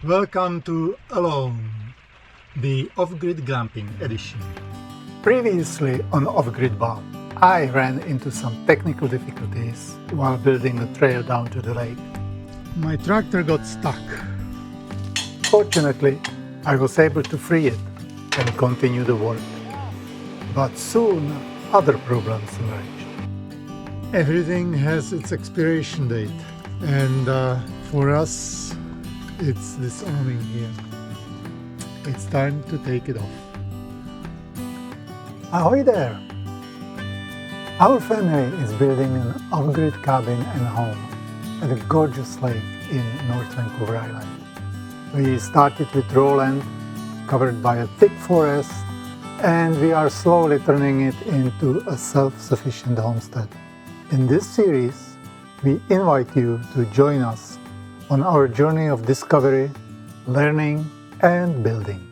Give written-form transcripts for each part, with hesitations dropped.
Welcome to Alone, the off-grid glamping edition. Previously on Off-Grid Bound, I ran into some technical difficulties while building a trail down to the lake. My tractor got stuck. Fortunately, I was able to free it and continue the work. But soon, other problems emerged. Everything has its expiration date, and for us, it's this awning here. It's time to take it off. Ahoy there! Our family is building an off-grid cabin and home at a gorgeous lake in North Vancouver Island. We started with raw land covered by a thick forest, and we are slowly turning it into a self-sufficient homestead. In this series, we invite you to join us on our journey of discovery, learning, and building.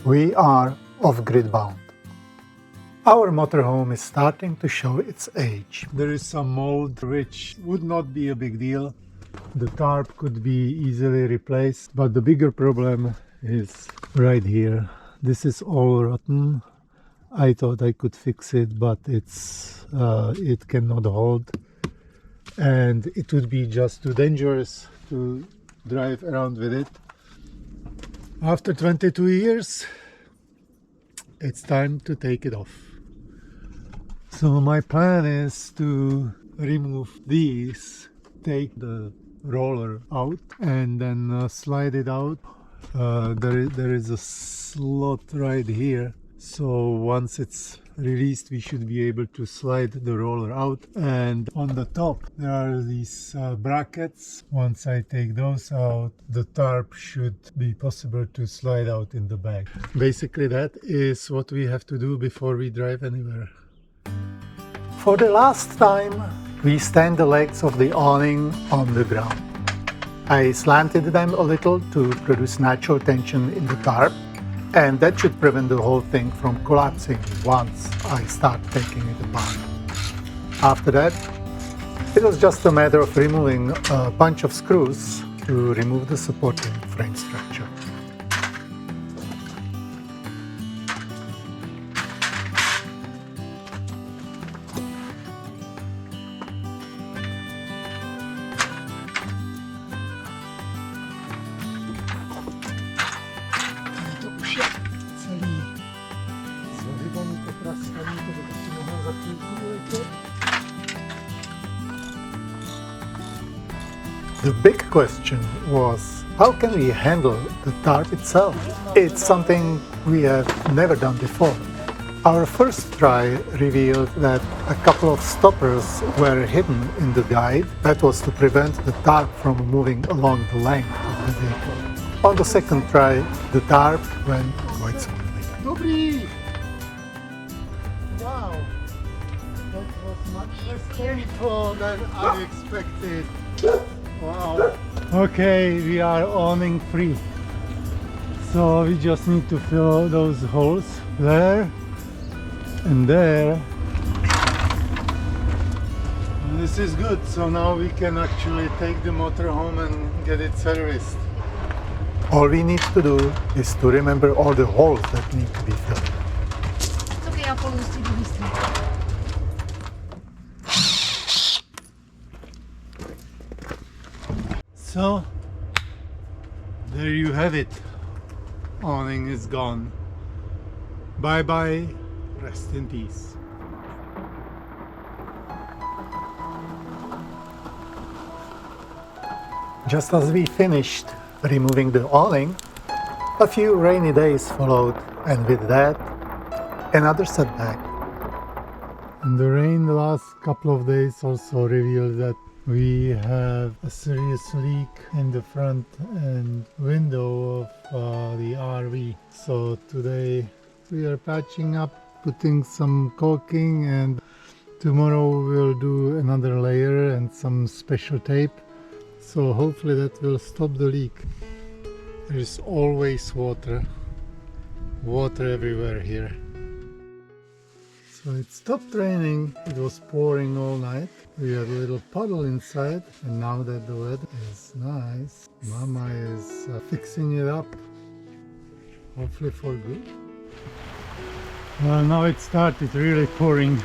We are off-grid bound. Our motorhome is starting to show its age. There is some mold, which would not be a big deal. The tarp could be easily replaced, but the bigger problem is right here. This is all rotten. I thought I could fix it, but it cannot hold, and it would be just too dangerous to drive around with it. After 22 years, it's time to take it off. So my plan is to remove these, take the roller out, and then slide it out. There is a slot right here, so once it's released we should be able to slide the roller out. And on the top there are these brackets. Once I take those out, the tarp should be possible to slide out in the back. Basically that is what we have to do before we drive anywhere. For the last time, we stand the legs of the awning on the ground. I slanted them a little to produce natural tension in the tarp, and that should prevent the whole thing from collapsing once I start taking it apart. After that, it was just a matter of removing a bunch of screws to remove the supporting frame structure. The big question was, how can we handle the tarp itself? It's something we have never done before. Our first try revealed that a couple of stoppers were hidden in the guide. That was to prevent the tarp from moving along the length of the vehicle. On the second try, the tarp went quite smoothly. Dobry! Wow! That was much less painful than I expected. Wow. Okay, we are awning free. So we just need to fill those holes there and there. And this is good. So now we can actually take the motor home and get it serviced. All we need to do is to remember all the holes that need to be filled. It's okay, I'll follow the student history. So, there you have it. Awning is gone. Bye bye, rest in peace. Just as we finished removing the awning, a few rainy days followed, and with that, another setback. And the rain the last couple of days also revealed that we have a serious leak in the front end window of the RV. So today we are patching up, putting some caulking, and tomorrow we'll do another layer and some special tape. So hopefully that will stop the leak. There is always water everywhere here. So it stopped raining, it was pouring all night. We had a little puddle inside, and now that the weather is nice, Mama is fixing it up, hopefully for good. Well, now it started really pouring.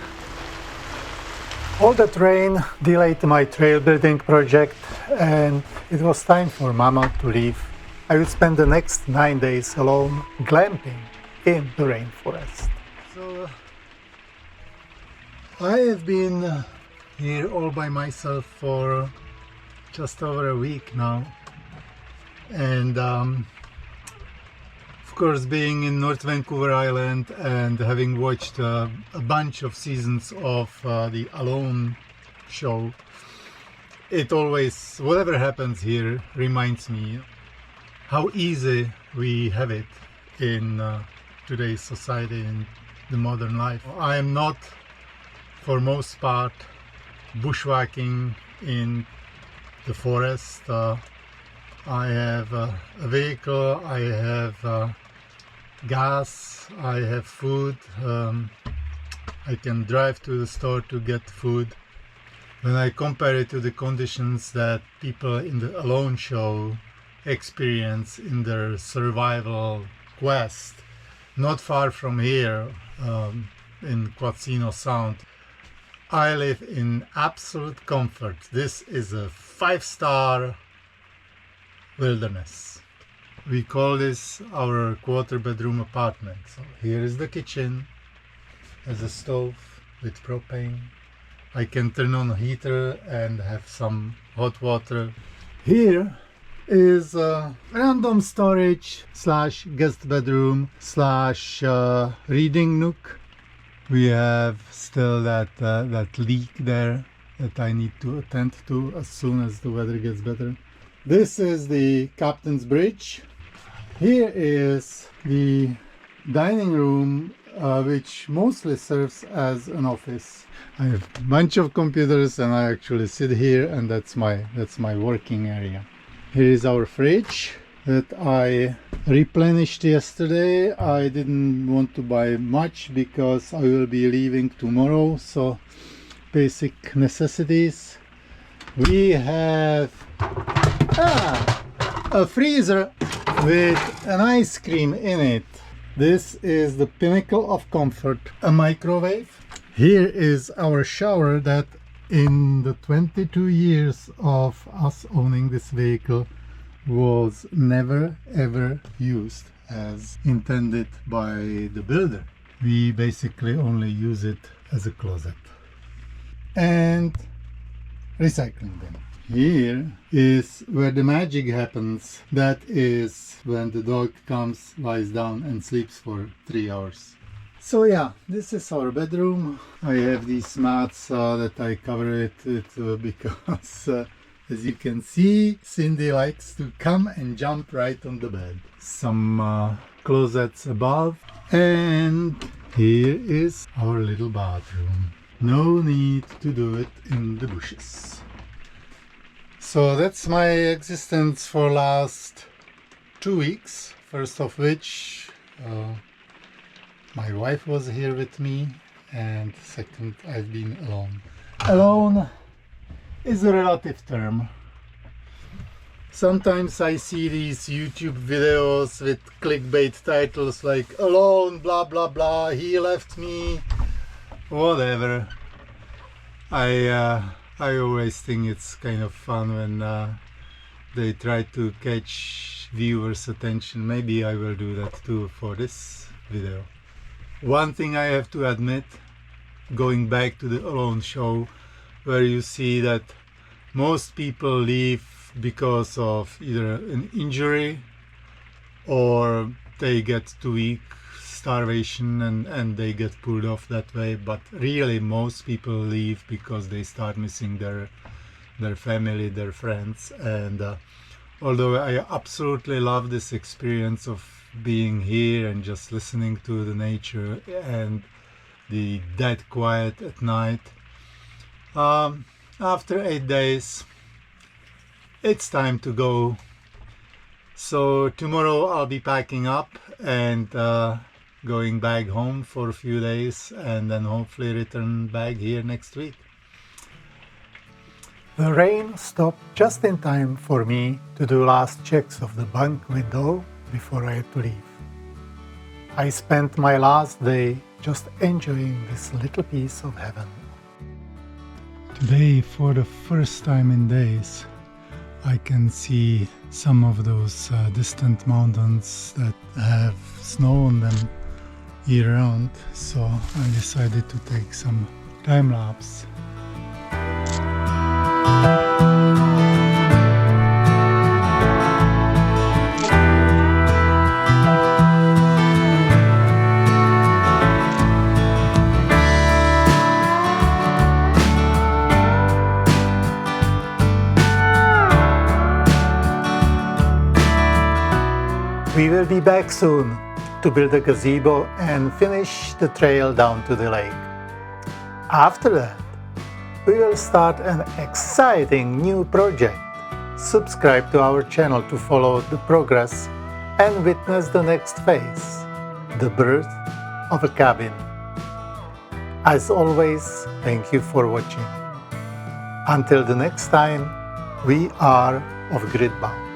All that rain delayed my trail building project, and it was time for Mama to leave. I will spend the next 9 days alone glamping in the rainforest. So I have been here all by myself for just over a week now, and of course, being in North Vancouver Island and having watched a bunch of seasons of the Alone show, it always, whatever happens here, reminds me how easy we have it in today's society, in the modern life. I am not, for most part, bushwhacking in the forest. I have a vehicle, I have gas, I have food, I can drive to the store to get food. When I compare it to the conditions that people in the Alone show experience in their survival quest, not far from here, in Quatsino Sound, I live in absolute comfort. This is a 5-star wilderness. We call this our quarter-bedroom apartment. So here is the kitchen, has a stove with propane. I can turn on a heater and have some hot water. Here is a random storage slash guest bedroom slash reading nook. We have still that leak there that I need to attend to as soon as the weather gets better. This is the Captain's Bridge. Here is the dining room, which mostly serves as an office. I have a bunch of computers and I actually sit here, and that's my working area. Here is our fridge that I replenished yesterday. I didn't want to buy much because I will be leaving tomorrow, so basic necessities. We have a freezer with an ice cream in it. This is the pinnacle of comfort. A microwave. Here is our shower that in the 22 years of us owning this vehicle was never ever used as intended by the builder. We basically only use it as a closet. And recycling bin. Here is where the magic happens. That is when the dog comes, lies down and sleeps for 3 hours. So yeah, this is our bedroom. I have these mats that I cover it with because as you can see, Cindy likes to come and jump right on the bed. Some closets above, and here is our little bathroom. No need to do it in the bushes. So that's my existence for last 2 weeks, first of which my wife was here with me, and second, I've been alone. Alone is a relative term. Sometimes I see these YouTube videos with clickbait titles like "Alone, blah blah blah, he left me," whatever. I always think it's kind of fun when they try to catch viewers' attention. Maybe I will do that too for this video. One thing I have to admit, going back to the Alone show, where you see that most people leave because of either an injury or they get too weak, starvation, and they get pulled off that way. But really most people leave because they start missing their family, their friends. And although I absolutely love this experience of being here and just listening to the nature and the dead quiet at night, after 8 days it's time to go. So tomorrow I'll be packing up and going back home for a few days, and then hopefully return back here next week. The rain stopped just in time for me to do last checks of the bunk window before I had to leave. I spent my last day just enjoying this little piece of heaven. Today, for the first time in days, I can see some of those distant mountains that have snow on them year round, so I decided to take some time lapse. We will be back soon to build a gazebo and finish the trail down to the lake. After that, we will start an exciting new project. Subscribe to our channel to follow the progress and witness the next phase, the birth of a cabin. As always, thank you for watching. Until the next time, we are off-grid bound.